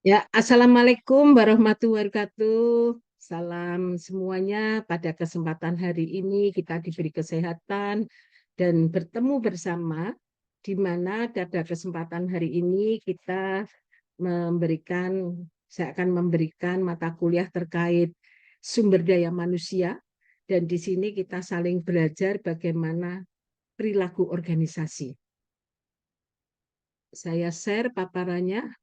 Ya, Assalamualaikum warahmatullahi wabarakatuh. Salam semuanya. Pada kesempatan hari ini kita diberi kesehatan dan bertemu bersama, di mana pada kesempatan hari ini kita memberikan, saya akan memberikan mata kuliah terkait sumber daya manusia, dan di sini kita saling belajar bagaimana perilaku organisasi. Saya share paparannya.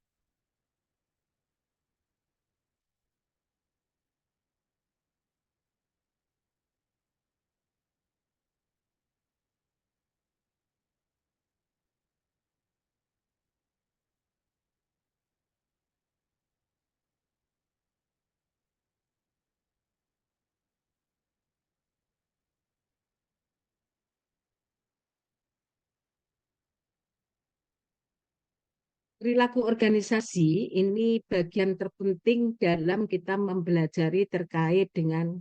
Perilaku organisasi ini bagian terpenting dalam kita mempelajari terkait dengan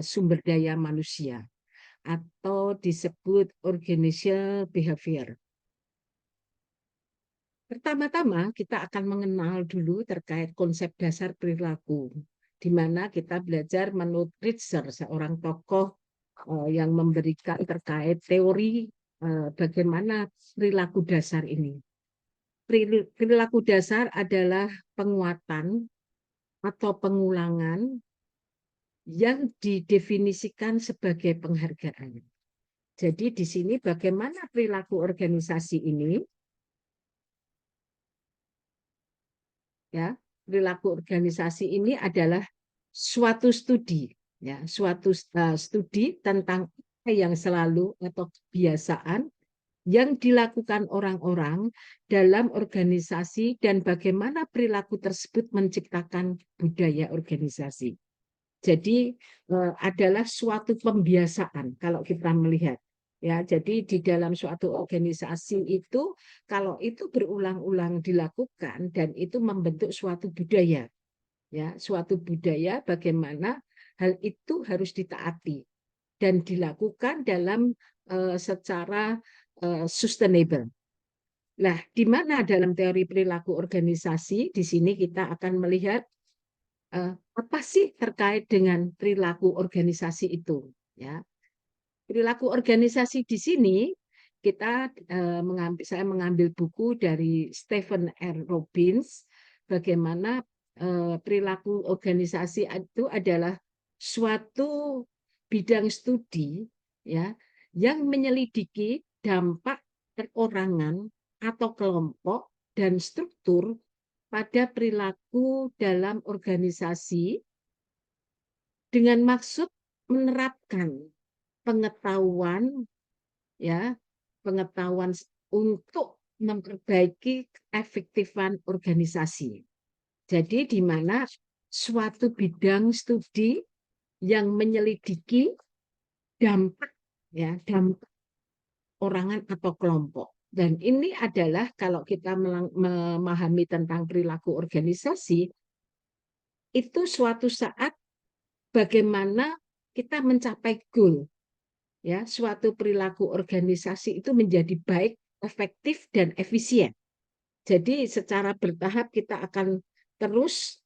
sumber daya manusia atau disebut organizational behavior. Pertama-tama kita akan mengenal dulu terkait konsep dasar perilaku, di mana kita belajar menurut Ritzer, seorang tokoh yang memberikan terkait teori bagaimana perilaku dasar ini. Perilaku dasar adalah penguatan atau pengulangan yang didefinisikan sebagai penghargaan. Jadi di sini bagaimana perilaku organisasi ini, ya, perilaku organisasi ini adalah suatu studi, ya, suatu studi tentang apa yang selalu atau kebiasaan yang dilakukan orang-orang dalam organisasi dan bagaimana perilaku tersebut menciptakan budaya organisasi. Jadi adalah suatu pembiasaan kalau kita melihat. Ya, jadi di dalam suatu organisasi itu, kalau itu berulang-ulang dilakukan dan itu membentuk suatu budaya, ya, suatu budaya bagaimana hal itu harus ditaati dan dilakukan dalam secara sustainable. Nah, di mana dalam teori perilaku organisasi, di sini kita akan melihat apa sih terkait dengan perilaku organisasi itu, ya. Perilaku organisasi di sini kita saya mengambil buku dari Stephen R. Robbins, bagaimana perilaku organisasi itu adalah suatu bidang studi, ya, yang menyelidiki dampak perorangan atau kelompok dan struktur pada perilaku dalam organisasi dengan maksud menerapkan pengetahuan, ya, pengetahuan untuk memperbaiki efektifan organisasi. Jadi di mana suatu bidang studi yang menyelidiki dampak, ya, dampak orangan atau kelompok. Dan ini adalah kalau kita memahami tentang perilaku organisasi, itu suatu saat bagaimana kita mencapai goal, ya, suatu perilaku organisasi itu menjadi baik, efektif dan efisien. Jadi secara bertahap kita akan terus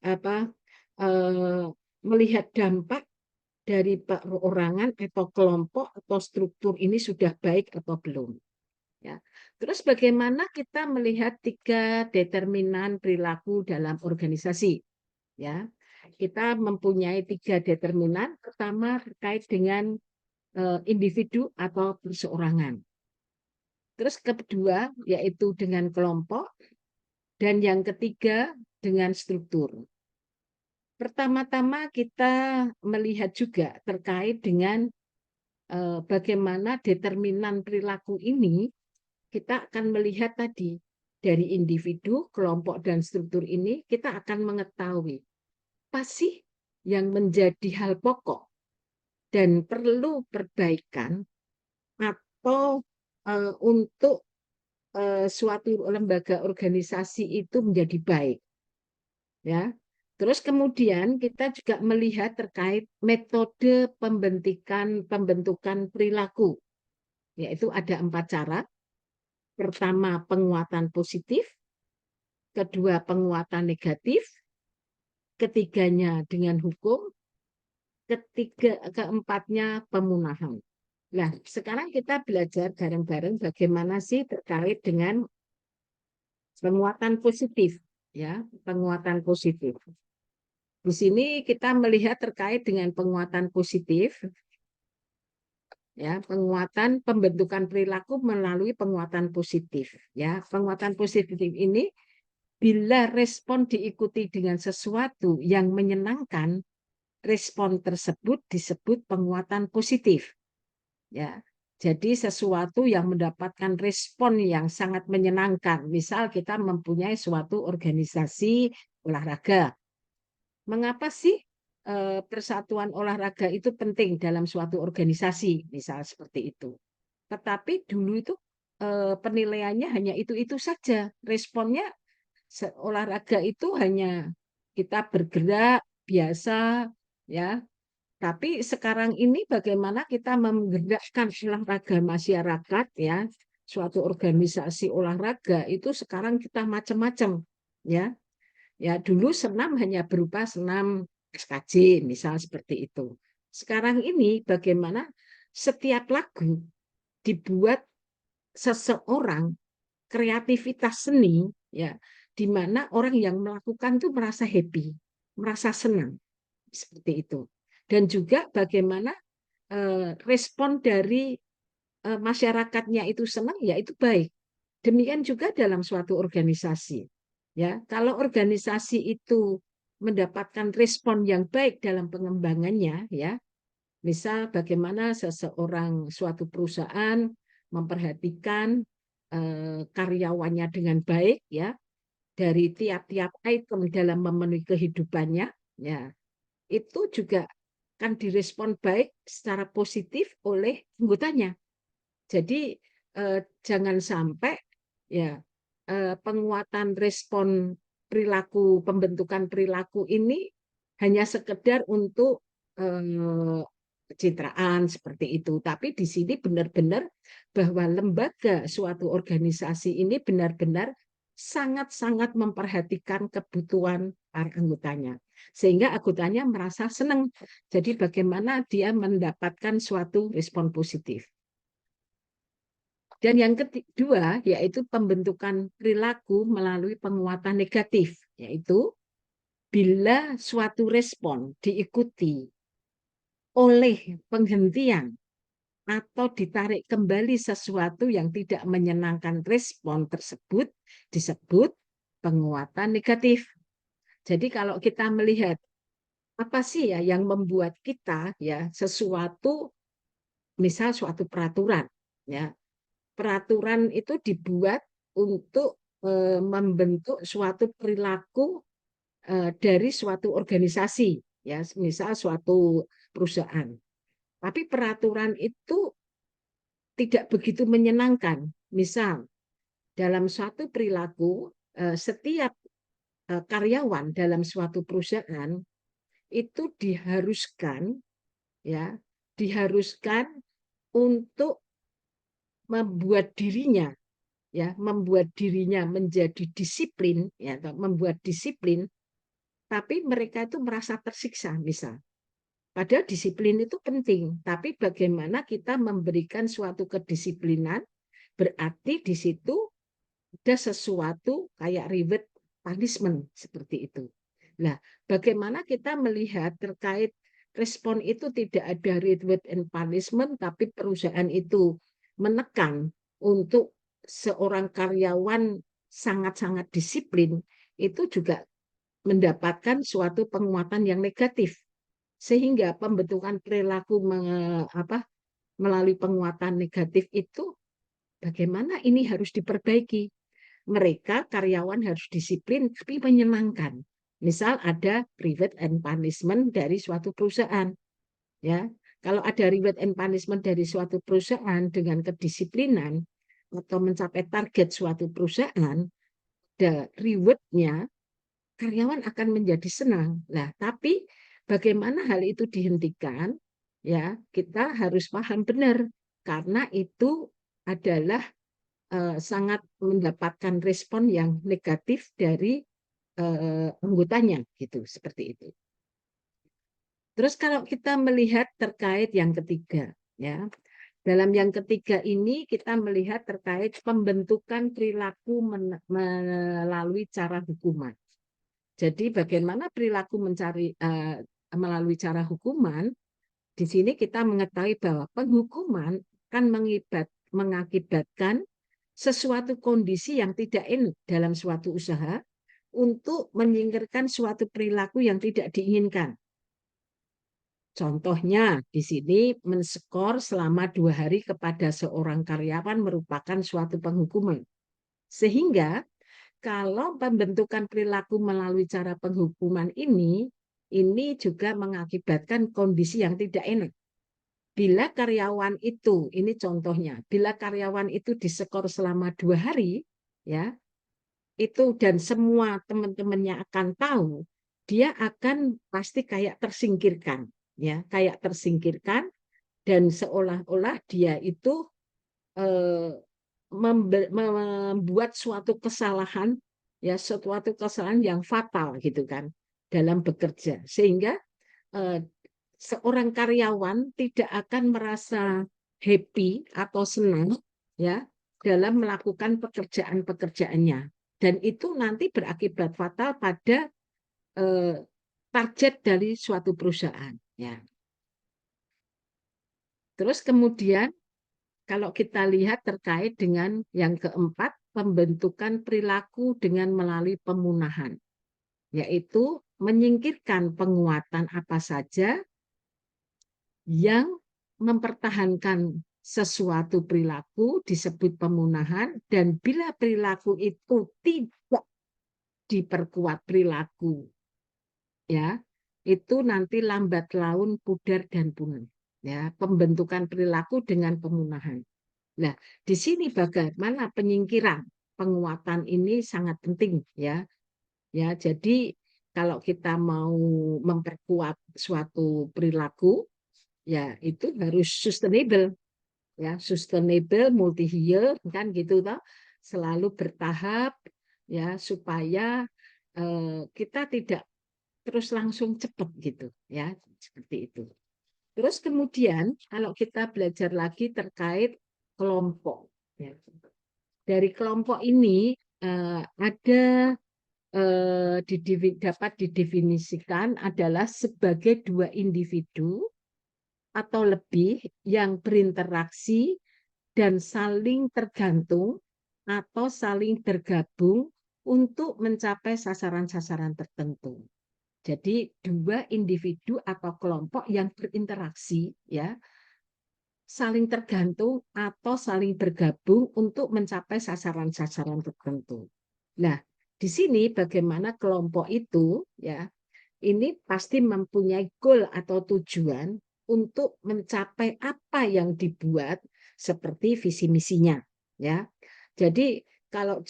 melihat dampak dari perorangan atau kelompok atau struktur ini sudah baik atau belum. Ya. Terus bagaimana kita melihat 3 determinan perilaku dalam organisasi? Ya, kita mempunyai 3 determinan. Pertama terkait dengan individu atau perseorangan. Terus kedua yaitu dengan kelompok, dan yang ketiga dengan struktur. Pertama-tama kita melihat juga terkait dengan bagaimana determinan perilaku ini, kita akan melihat tadi dari individu, kelompok, dan struktur ini kita akan mengetahui apa sih yang menjadi hal pokok dan perlu perbaikan atau untuk suatu lembaga organisasi itu menjadi baik, ya. Terus kemudian kita juga melihat terkait metode pembentukan perilaku, yaitu ada 4 cara. Pertama, penguatan positif. kedua penguatan negatif, ketiganya dengan hukum, keempatnya pemunahan. Nah, sekarang kita belajar bareng-bareng bagaimana sih terkait dengan penguatan positif, ya, penguatan positif. Di sini kita melihat terkait dengan penguatan positif, ya, penguatan pembentukan perilaku melalui penguatan positif, ya. Penguatan positif ini bila respon diikuti dengan sesuatu yang menyenangkan, respon tersebut disebut penguatan positif. Ya, jadi sesuatu yang mendapatkan respon yang sangat menyenangkan. Misal kita mempunyai suatu organisasi olahraga. Mengapa sih persatuan olahraga itu penting dalam suatu organisasi, misal seperti itu. Tetapi dulu itu penilaiannya hanya itu-itu saja. Responnya olahraga itu hanya kita bergerak biasa, ya. Tapi sekarang ini bagaimana kita menggerakkan olahraga masyarakat, ya, suatu organisasi olahraga itu sekarang kita macam-macam, ya. Ya, dulu senam hanya berupa senam SKJ, misal seperti itu. Sekarang ini bagaimana setiap lagu dibuat seseorang kreativitas seni, ya, di mana orang yang melakukan itu merasa happy, merasa senang seperti itu. Dan juga bagaimana respon dari masyarakatnya itu senang, ya itu baik. Demikian juga dalam suatu organisasi. Ya, kalau organisasi itu mendapatkan respon yang baik dalam pengembangannya, ya, misal bagaimana seseorang suatu perusahaan memperhatikan karyawannya dengan baik, ya, dari tiap-tiap item dalam memenuhi kehidupannya, ya, itu juga akan direspon baik secara positif oleh anggotanya. Jadi jangan sampai ya penguatan respon perilaku, pembentukan perilaku ini hanya sekedar untuk pencitraan seperti itu. Tapi di sini benar-benar bahwa lembaga suatu organisasi ini benar-benar sangat-sangat memperhatikan kebutuhan para anggotanya. Sehingga anggotanya merasa senang. Jadi bagaimana dia mendapatkan suatu respon positif. Dan yang kedua, yaitu pembentukan perilaku melalui penguatan negatif, yaitu bila suatu respon diikuti oleh penghentian atau ditarik kembali sesuatu yang tidak menyenangkan respon tersebut, disebut penguatan negatif. Jadi kalau kita melihat apa sih ya yang membuat kita ya sesuatu, misal suatu peraturan, ya, peraturan itu dibuat untuk membentuk suatu perilaku dari suatu organisasi, ya, misal suatu perusahaan. Tapi peraturan itu tidak begitu menyenangkan. Misal dalam suatu perilaku setiap karyawan dalam suatu perusahaan itu diharuskan, ya, diharuskan untuk membuat dirinya, ya, membuat dirinya menjadi disiplin, ya, atau membuat disiplin, tapi mereka itu merasa tersiksa, misal. Padahal disiplin itu penting, tapi bagaimana kita memberikan suatu kedisiplinan, berarti di situ ada sesuatu kayak reward punishment seperti itu. Nah, bagaimana kita melihat terkait respon itu tidak ada reward and punishment, tapi perusahaan itu menekan untuk seorang karyawan sangat-sangat disiplin, itu juga mendapatkan suatu penguatan yang negatif. Sehingga pembentukan perilaku melalui penguatan negatif itu bagaimana ini harus diperbaiki. Mereka karyawan harus disiplin tapi menyenangkan. Misal ada reward and punishment dari suatu perusahaan. Ya, kalau ada reward and punishment dari suatu perusahaan dengan kedisiplinan atau mencapai target suatu perusahaan, ada reward-nya, karyawan akan menjadi senang. Nah, tapi bagaimana hal itu dihentikan? Ya, kita harus paham benar karena itu adalah sangat mendapatkan respon yang negatif dari anggotanya, gitu, seperti itu. Terus kalau kita melihat terkait yang ketiga, ya, dalam yang ketiga ini kita melihat terkait pembentukan perilaku melalui cara hukuman. Jadi bagaimana perilaku melalui cara hukuman, di sini kita mengetahui bahwa penghukuman akan mengakibatkan sesuatu kondisi yang tidak enak dalam suatu usaha untuk menyingkirkan suatu perilaku yang tidak diinginkan. Contohnya di sini menskor selama 2 hari kepada seorang karyawan merupakan suatu penghukuman. Sehingga kalau pembentukan perilaku melalui cara penghukuman ini juga mengakibatkan kondisi yang tidak enak. Bila karyawan itu, ini contohnya, bila karyawan itu diskor selama 2 hari, ya, itu dan semua teman-temannya akan tahu, dia akan pasti kayak tersingkirkan, ya, kayak tersingkirkan dan seolah-olah dia itu membuat suatu kesalahan, ya, suatu kesalahan yang fatal gitu kan dalam bekerja, sehingga seorang karyawan tidak akan merasa happy atau senang, ya, dalam melakukan pekerjaan-pekerjaannya, dan itu nanti berakibat fatal pada target dari suatu perusahaan, ya. Terus kemudian kalau kita lihat terkait dengan yang keempat, pembentukan perilaku dengan melalui pemunahan, yaitu menyingkirkan penguatan apa saja yang mempertahankan sesuatu perilaku disebut pemunahan, dan bila perilaku itu tidak diperkuat perilaku, ya, itu nanti lambat laun pudar dan punah. Ya, pembentukan perilaku dengan pemunahan. Nah, di sini bagaimana penyingkiran penguatan ini sangat penting, ya. Ya, jadi kalau kita mau memperkuat suatu perilaku, ya itu harus sustainable, ya, sustainable, multi year kan gitu toh, selalu bertahap, ya, supaya kita tidak terus langsung cepat gitu, ya, seperti itu. Terus kemudian kalau kita belajar lagi terkait kelompok, ya. Dari kelompok ini ada dapat didefinisikan adalah sebagai 2 individu atau lebih yang berinteraksi dan saling tergantung atau saling bergabung untuk mencapai sasaran-sasaran tertentu. Jadi 2 individu atau kelompok yang berinteraksi, ya, saling tergantung atau saling bergabung untuk mencapai sasaran-sasaran tertentu. Nah, di sini bagaimana kelompok itu, ya, ini pasti mempunyai goal atau tujuan untuk mencapai apa yang dibuat seperti visi misinya, ya. Jadi kalau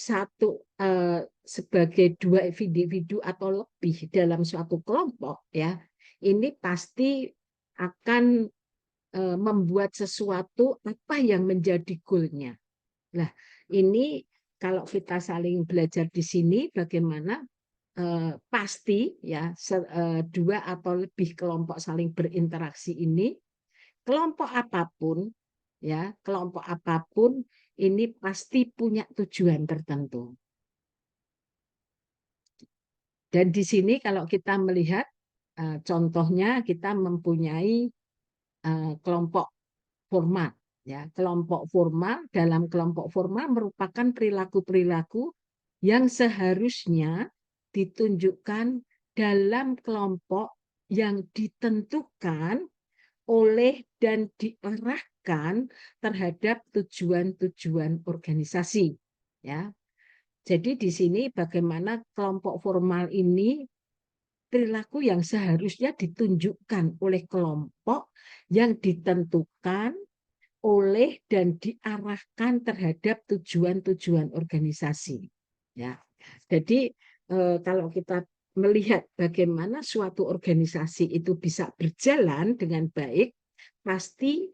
sebagai 2 individu atau lebih dalam suatu kelompok, ya, ini pasti akan membuat sesuatu apa yang menjadi goalnya. Nah, ini kalau kita saling belajar di sini bagaimana pasti, ya, 2 atau lebih kelompok saling berinteraksi ini, kelompok apapun, ya, kelompok apapun ini pasti punya tujuan tertentu. Dan di sini kalau kita melihat contohnya kita mempunyai kelompok formal, ya. Kelompok formal, dalam kelompok formal merupakan perilaku-perilaku yang seharusnya ditunjukkan dalam kelompok yang ditentukan oleh dan diarahkan terhadap tujuan-tujuan organisasi, ya. Jadi di sini bagaimana kelompok formal ini perilaku yang seharusnya ditunjukkan oleh kelompok yang ditentukan oleh dan diarahkan terhadap tujuan-tujuan organisasi, ya. Jadi kalau kita melihat bagaimana suatu organisasi itu bisa berjalan dengan baik, pasti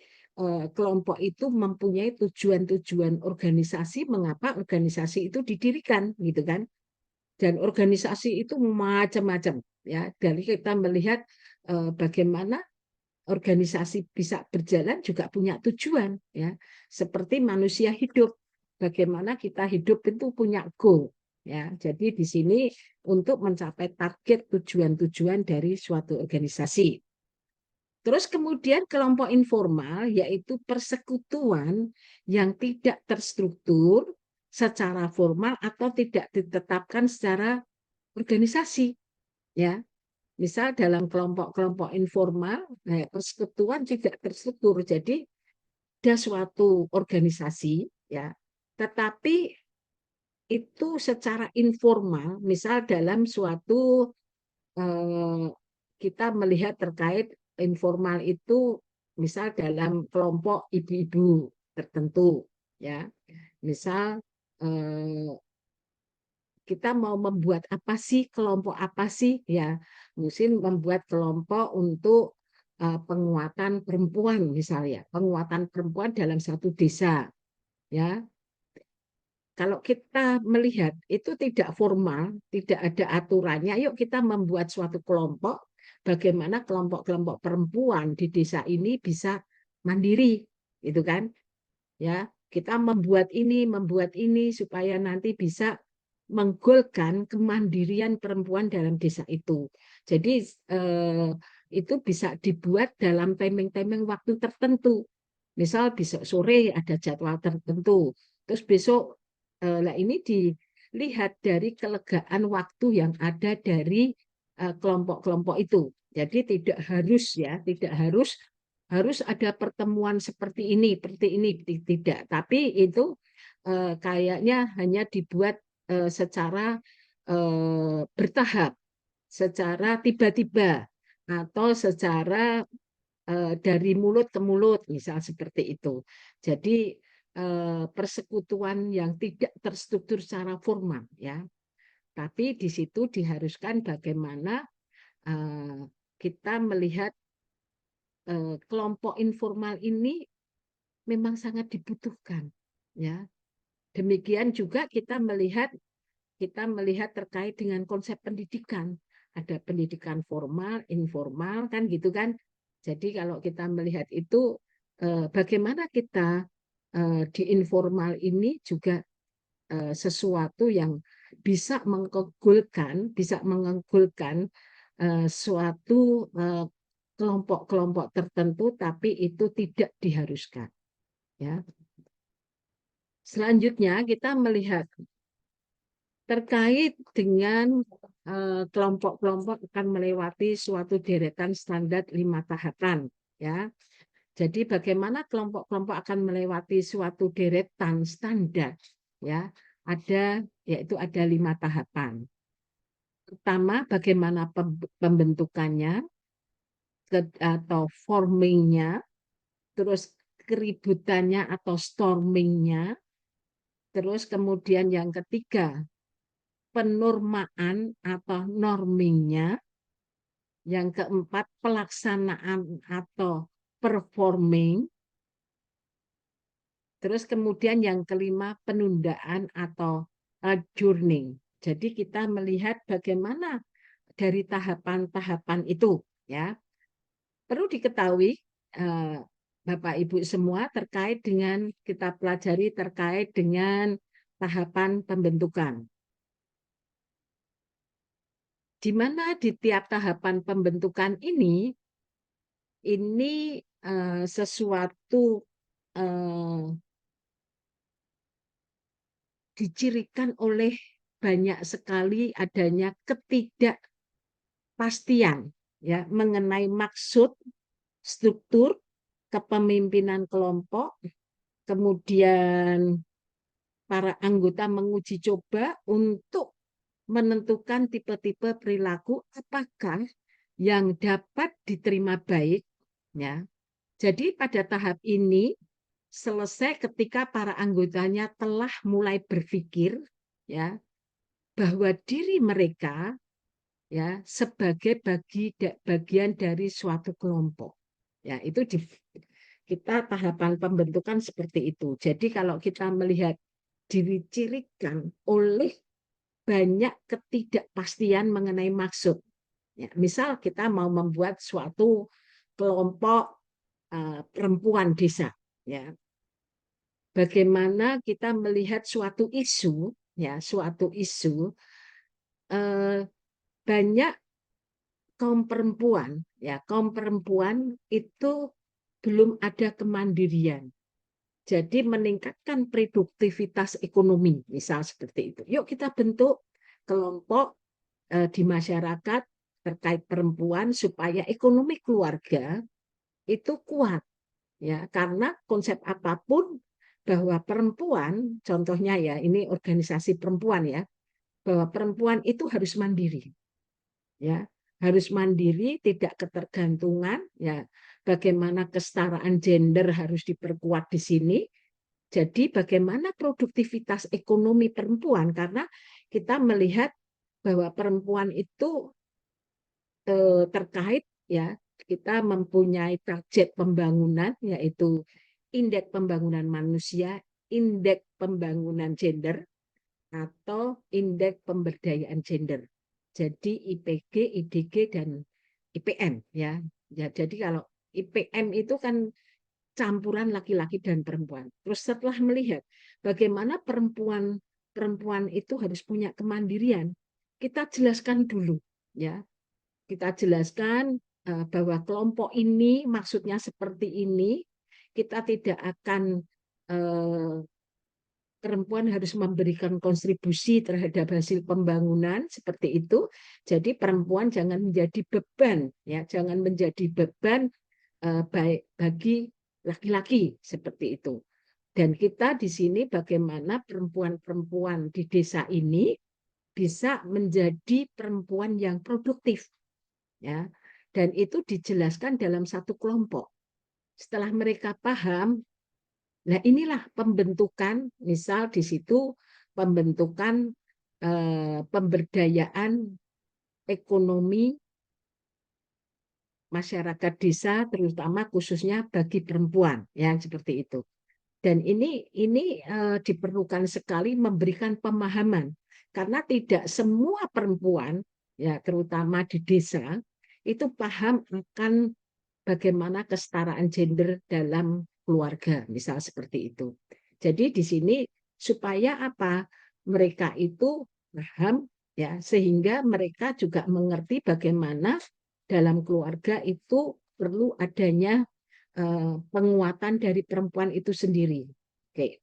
kelompok itu mempunyai tujuan-tujuan organisasi, mengapa organisasi itu didirikan, gitu kan? Dan organisasi itu macam-macam, ya. Dari kita melihat bagaimana organisasi bisa berjalan juga punya tujuan, ya. Seperti manusia hidup, bagaimana kita hidup itu punya goal, ya. Jadi di sini untuk mencapai target tujuan-tujuan dari suatu organisasi. Terus kemudian kelompok informal yaitu persekutuan yang tidak terstruktur secara formal atau tidak ditetapkan secara organisasi, ya. Misal dalam kelompok-kelompok informal, persekutuan tidak terstruktur. Jadi ada suatu organisasi, ya, tetapi itu secara informal, misal dalam suatu kita melihat terkait informal itu misal dalam kelompok ibu-ibu tertentu, ya. Misal kita mau membuat apa sih, kelompok apa sih, ya. Mungkin membuat kelompok untuk penguatan perempuan misalnya, penguatan perempuan dalam satu desa, ya. Kalau kita melihat itu tidak formal, tidak ada aturannya, yuk kita membuat suatu kelompok, bagaimana kelompok-kelompok perempuan di desa ini bisa mandiri, itu kan? Ya, kita membuat ini supaya nanti bisa menggolkan kemandirian perempuan dalam desa itu. Jadi itu bisa dibuat dalam timing-timing waktu tertentu. Misal besok sore ada jadwal tertentu. Terus besok ini dilihat dari kelegaan waktu yang ada dari kelompok-kelompok itu. Jadi tidak harus, ya, tidak harus ada pertemuan seperti ini, tidak. Tapi itu kayaknya hanya dibuat secara bertahap, secara tiba-tiba, atau secara dari mulut ke mulut, misal seperti itu. Jadi persekutuan yang tidak terstruktur secara formal, ya. Tapi di situ diharuskan bagaimana kita melihat kelompok informal ini memang sangat dibutuhkan, ya. Demikian juga kita melihat terkait dengan konsep pendidikan. Ada pendidikan formal, informal, kan gitu kan. Jadi kalau kita melihat itu bagaimana kita di informal ini juga sesuatu yang bisa mengunggulkan suatu kelompok-kelompok tertentu, tapi itu tidak diharuskan, ya. Selanjutnya kita melihat terkait dengan kelompok-kelompok akan melewati suatu deretan standar 5 tahapan, ya. Jadi bagaimana kelompok-kelompok akan melewati suatu deretan standar, ya. Yaitu ada 5 tahapan. Pertama, bagaimana pembentukannya atau formingnya, terus keributannya atau stormingnya, terus kemudian yang ketiga penormaan atau normingnya, yang keempat pelaksanaan atau performing, terus kemudian yang kelima penundaan atau adjourning. Jadi kita melihat bagaimana dari tahapan-tahapan itu, ya. Perlu diketahui Bapak Ibu semua terkait dengan kita pelajari terkait dengan tahapan pembentukan. Di mana di tiap tahapan pembentukan ini sesuatu dicirikan oleh banyak sekali adanya ketidakpastian, ya, mengenai maksud, struktur, kepemimpinan kelompok, kemudian para anggota menguji coba untuk menentukan tipe-tipe perilaku apakah yang dapat diterima baik, ya. Jadi pada tahap ini selesai ketika para anggotanya telah mulai berpikir, ya, bahwa diri mereka, ya, sebagai bagian dari suatu kelompok. Ya, itu kita tahapan pembentukan seperti itu. Jadi kalau kita melihat dicirikan oleh banyak ketidakpastian mengenai maksud. Ya, misal kita mau membuat suatu kelompok perempuan desa, ya. Bagaimana kita melihat suatu isu, ya, suatu isu banyak kaum perempuan itu belum ada kemandirian. Jadi meningkatkan produktivitas ekonomi, misal seperti itu. Yuk kita bentuk kelompok di masyarakat terkait perempuan supaya ekonomi keluarga itu kuat, ya. Karena konsep apapun bahwa perempuan, contohnya ya, ini organisasi perempuan ya, bahwa perempuan itu harus mandiri, ya, harus mandiri, tidak ketergantungan, ya. Bagaimana kesetaraan gender harus diperkuat di sini. Jadi bagaimana produktivitas ekonomi perempuan, karena kita melihat bahwa perempuan itu terkait, ya, kita mempunyai target pembangunan yaitu indeks pembangunan manusia, indeks pembangunan gender, atau indeks pemberdayaan gender. Jadi IPG, IDG, dan IPM, ya. Ya, jadi kalau IPM itu kan campuran laki-laki dan perempuan. Terus setelah melihat bagaimana perempuan itu harus punya kemandirian, kita jelaskan dulu, ya. Kita jelaskan bahwa kelompok ini maksudnya seperti ini. Kita tidak akan perempuan harus memberikan kontribusi terhadap hasil pembangunan seperti itu. Jadi perempuan jangan menjadi beban, ya, jangan menjadi beban baik bagi laki-laki seperti itu. Dan kita di sini bagaimana perempuan-perempuan di desa ini bisa menjadi perempuan yang produktif, ya. Dan itu dijelaskan dalam satu kelompok. Setelah mereka paham, nah inilah pembentukan, misal di situ pembentukan pemberdayaan ekonomi masyarakat desa, terutama khususnya bagi perempuan, ya, seperti itu. Dan ini diperlukan sekali memberikan pemahaman, karena tidak semua perempuan, ya, terutama di desa itu paham akan bagaimana kesetaraan gender dalam keluarga, misal seperti itu. Jadi di sini supaya apa? Mereka itu paham, ya, sehingga mereka juga mengerti bagaimana dalam keluarga itu perlu adanya penguatan dari perempuan itu sendiri. Oke,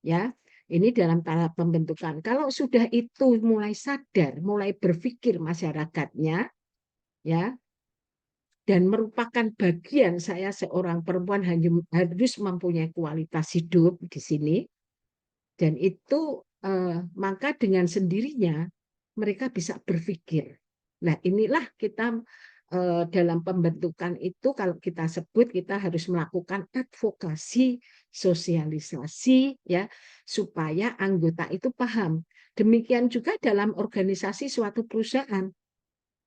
ya. Ini dalam tahap pembentukan. Kalau sudah itu mulai sadar, mulai berpikir masyarakatnya, ya, dan merupakan bagian saya seorang perempuan harus mempunyai kualitas hidup di sini, dan itu maka dengan sendirinya mereka bisa berpikir. Nah, inilah kita dalam pembentukan itu, kalau kita sebut, kita harus melakukan advokasi, sosialisasi, ya, supaya anggota itu paham. Demikian juga dalam organisasi suatu perusahaan,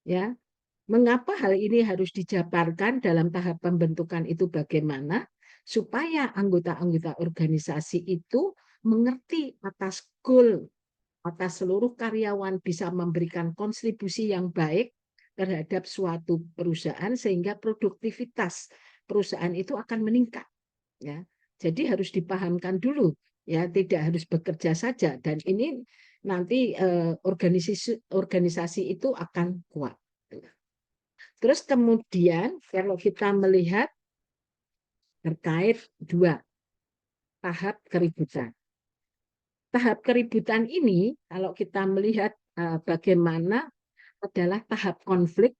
ya. Mengapa hal ini harus dijabarkan dalam tahap pembentukan itu, bagaimana supaya anggota-anggota organisasi itu mengerti atas goal, atas seluruh karyawan bisa memberikan kontribusi yang baik terhadap suatu perusahaan, sehingga produktivitas perusahaan itu akan meningkat, ya. Jadi harus dipahamkan dulu, ya, tidak harus bekerja saja, dan ini nanti organisasi itu akan kuat. Terus kemudian kalau kita melihat terkait dua tahap keributan. Tahap keributan ini kalau kita melihat bagaimana adalah tahap konflik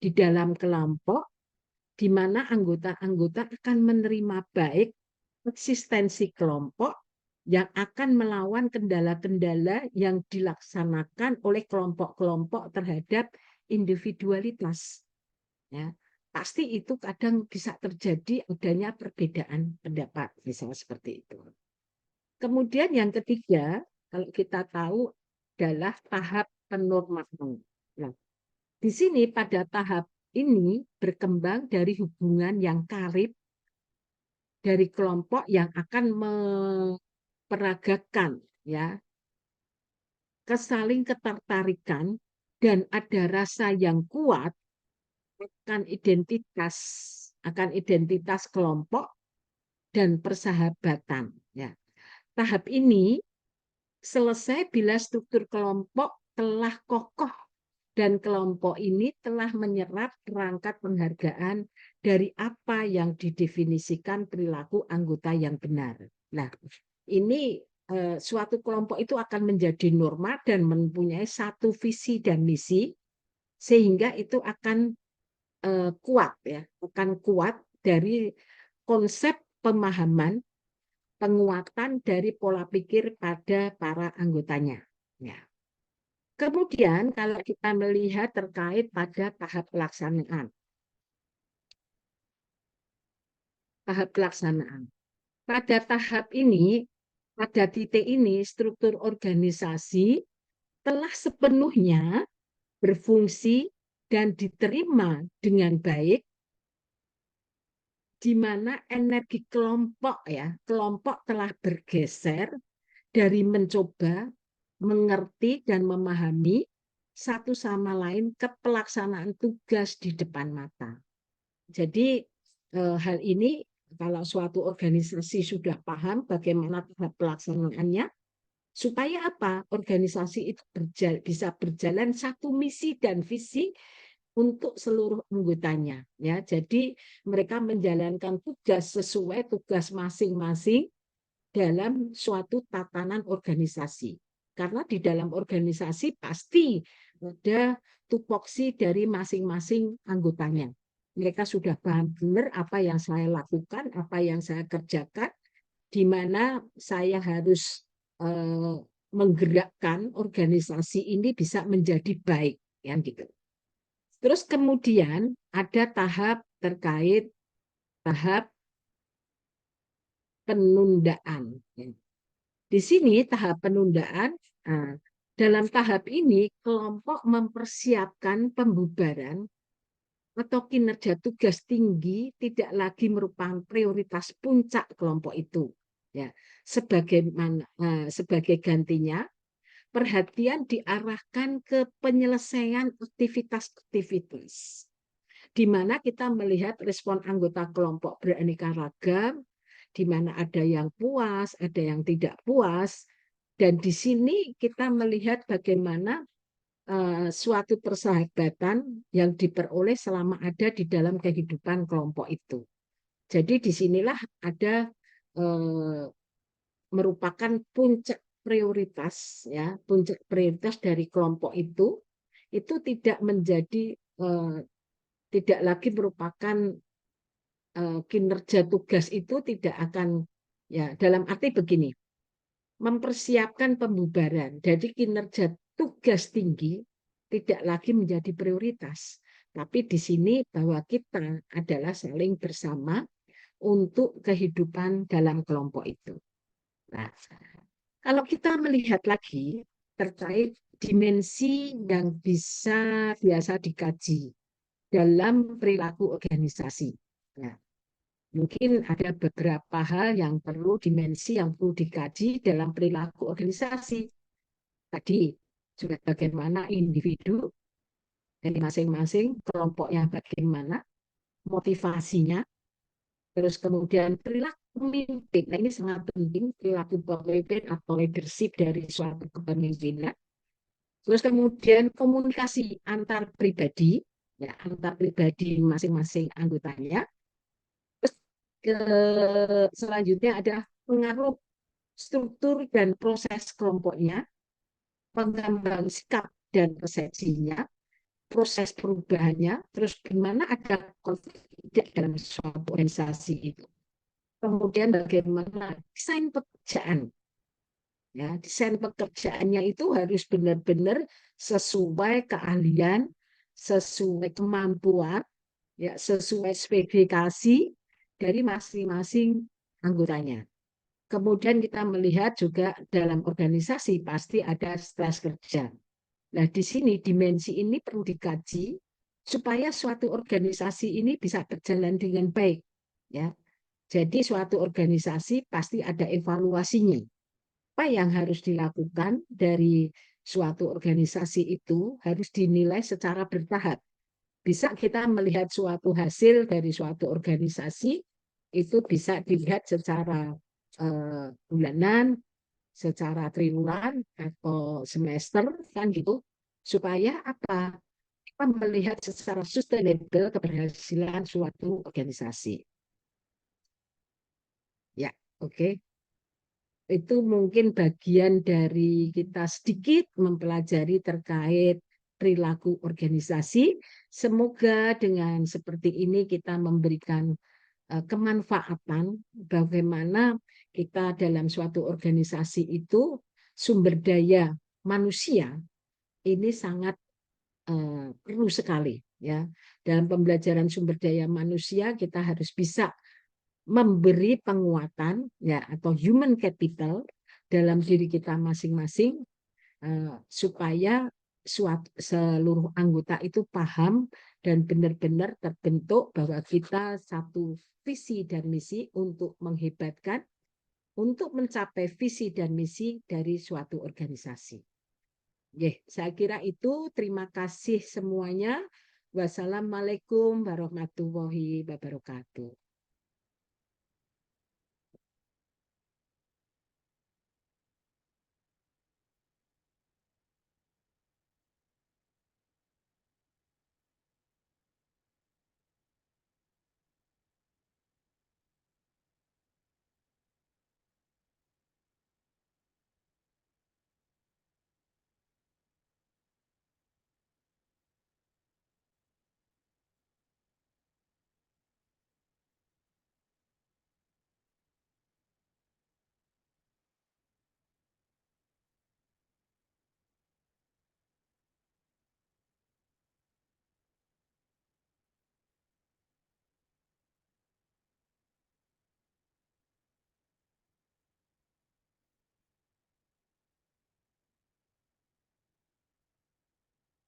di dalam kelompok, di mana anggota-anggota akan menerima baik eksistensi kelompok yang akan melawan kendala-kendala yang dilaksanakan oleh kelompok-kelompok terhadap individualitas. Ya, pasti itu kadang bisa terjadi adanya perbedaan pendapat, misalnya seperti itu. Kemudian yang ketiga, kalau kita tahu, adalah tahap penormaan. Nah, di sini, pada tahap ini berkembang dari hubungan yang karib dari kelompok yang akan memperagakan ya kesaling ketertarikan dan ada rasa yang kuat akan identitas kelompok dan persahabatan ya. Tahap ini selesai bila struktur kelompok telah kokoh dan kelompok ini telah menyerap perangkat penghargaan dari apa yang didefinisikan perilaku anggota yang benar. Nah, ini suatu kelompok itu akan menjadi norma dan mempunyai satu visi dan misi, sehingga itu akan kuat ya, akan kuat dari konsep pemahaman penguatan dari pola pikir pada para anggotanya. Ya. Kemudian kalau kita melihat terkait pada tahap pelaksanaan. Tahap pelaksanaan. Pada tahap ini, pada titik ini, struktur organisasi telah sepenuhnya berfungsi dan diterima dengan baik, di mana energi kelompok ya, kelompok telah bergeser dari mencoba, mengerti, dan memahami satu sama lain ke pelaksanaan tugas di depan mata. Jadi hal ini kalau suatu organisasi sudah paham bagaimana tahap pelaksanaannya, supaya apa? Organisasi itu bisa berjalan satu misi dan visi untuk seluruh anggotanya. Ya, jadi mereka menjalankan tugas sesuai tugas masing-masing dalam suatu tatanan organisasi. Karena di dalam organisasi pasti ada tupoksi dari masing-masing anggotanya. Mereka sudah paham benar apa yang saya lakukan, apa yang saya kerjakan, di mana saya harus menggerakkan organisasi ini bisa menjadi baik, ya gitu. Terus kemudian ada tahap terkait tahap penundaan. Di sini tahap penundaan, dalam tahap ini kelompok mempersiapkan pembubaran atau kinerja tugas tinggi tidak lagi merupakan prioritas puncak kelompok itu. Ya, sebagai gantinya, perhatian diarahkan ke penyelesaian aktivitas-aktivitas, di mana kita melihat respon anggota kelompok beraneka ragam, di mana ada yang puas, ada yang tidak puas, dan di sini kita melihat bagaimana suatu persahabatan yang diperoleh selama ada di dalam kehidupan kelompok itu. Jadi disinilah ada merupakan puncak prioritas ya, puncak prioritas dari kelompok itu tidak menjadi tidak lagi merupakan kinerja tugas itu tidak akan ya dalam arti begini, mempersiapkan pembubaran. Jadi kinerja tugas tinggi tidak lagi menjadi prioritas. Tapi di sini bahwa kita adalah saling bersama untuk kehidupan dalam kelompok itu. Nah, kalau kita melihat lagi terkait dimensi yang bisa biasa dikaji dalam perilaku organisasi. Nah, mungkin ada beberapa hal yang perlu dimensi yang perlu dikaji dalam perilaku organisasi. Tadi juga bagaimana individu dari masing-masing kelompoknya bagaimana, motivasinya, terus kemudian perilaku pemimpin. Nah, ini sangat penting, perilaku pemimpin atau leadership dari suatu kepemimpinan. Terus kemudian komunikasi antar pribadi, ya, antar pribadi masing-masing anggotanya. Selanjutnya ada pengaruh struktur dan proses kelompoknya, pengembangan sikap dan persepsinya, proses perubahannya, terus gimana ada konflik dalam suatu organisasi itu. Kemudian bagaimana desain pekerjaan. Ya, desain pekerjaannya itu harus benar-benar sesuai keahlian, sesuai kemampuan, ya, sesuai spesifikasi dari masing-masing anggotanya. Kemudian kita melihat juga dalam organisasi pasti ada stres kerja. Nah, di sini dimensi ini perlu dikaji supaya suatu organisasi ini bisa berjalan dengan baik, ya. Jadi suatu organisasi pasti ada evaluasinya. Apa yang harus dilakukan dari suatu organisasi itu harus dinilai secara bertahap. Bisa kita melihat suatu hasil dari suatu organisasi itu bisa dilihat secara bulanan, secara triwulan atau semester kan gitu, supaya apa, kita melihat secara sustainable keberhasilan suatu organisasi. Ya, oke. Okay. Itu mungkin bagian dari kita sedikit mempelajari terkait perilaku organisasi. Semoga dengan seperti ini kita memberikan kemanfaatan bagaimana kita dalam suatu organisasi itu sumber daya manusia ini sangat perlu sekali ya. Dalam pembelajaran sumber daya manusia kita harus bisa memberi penguatan ya atau human capital dalam diri kita masing-masing supaya seluruh anggota itu paham dan benar-benar terbentuk bahwa kita satu visi dan misi untuk menghebatkan, untuk mencapai visi dan misi dari suatu organisasi. Saya kira itu. Terima kasih semuanya. Wassalamualaikum warahmatullahi wabarakatuh.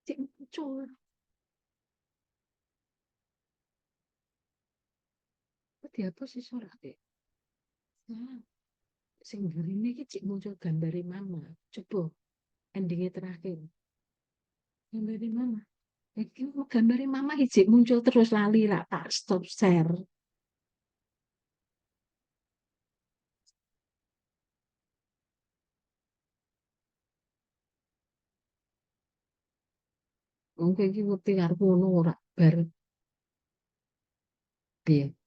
Cik muncul. Kok diapa sih suarane? Nah, sing ini cik muncul gambari mama. Coba endingnya terakhir. Gambari mama. Iki gambari mama hiji muncul terus lali lah tak stop share. Mungkin iki ngerti karo ngono ora bar piye.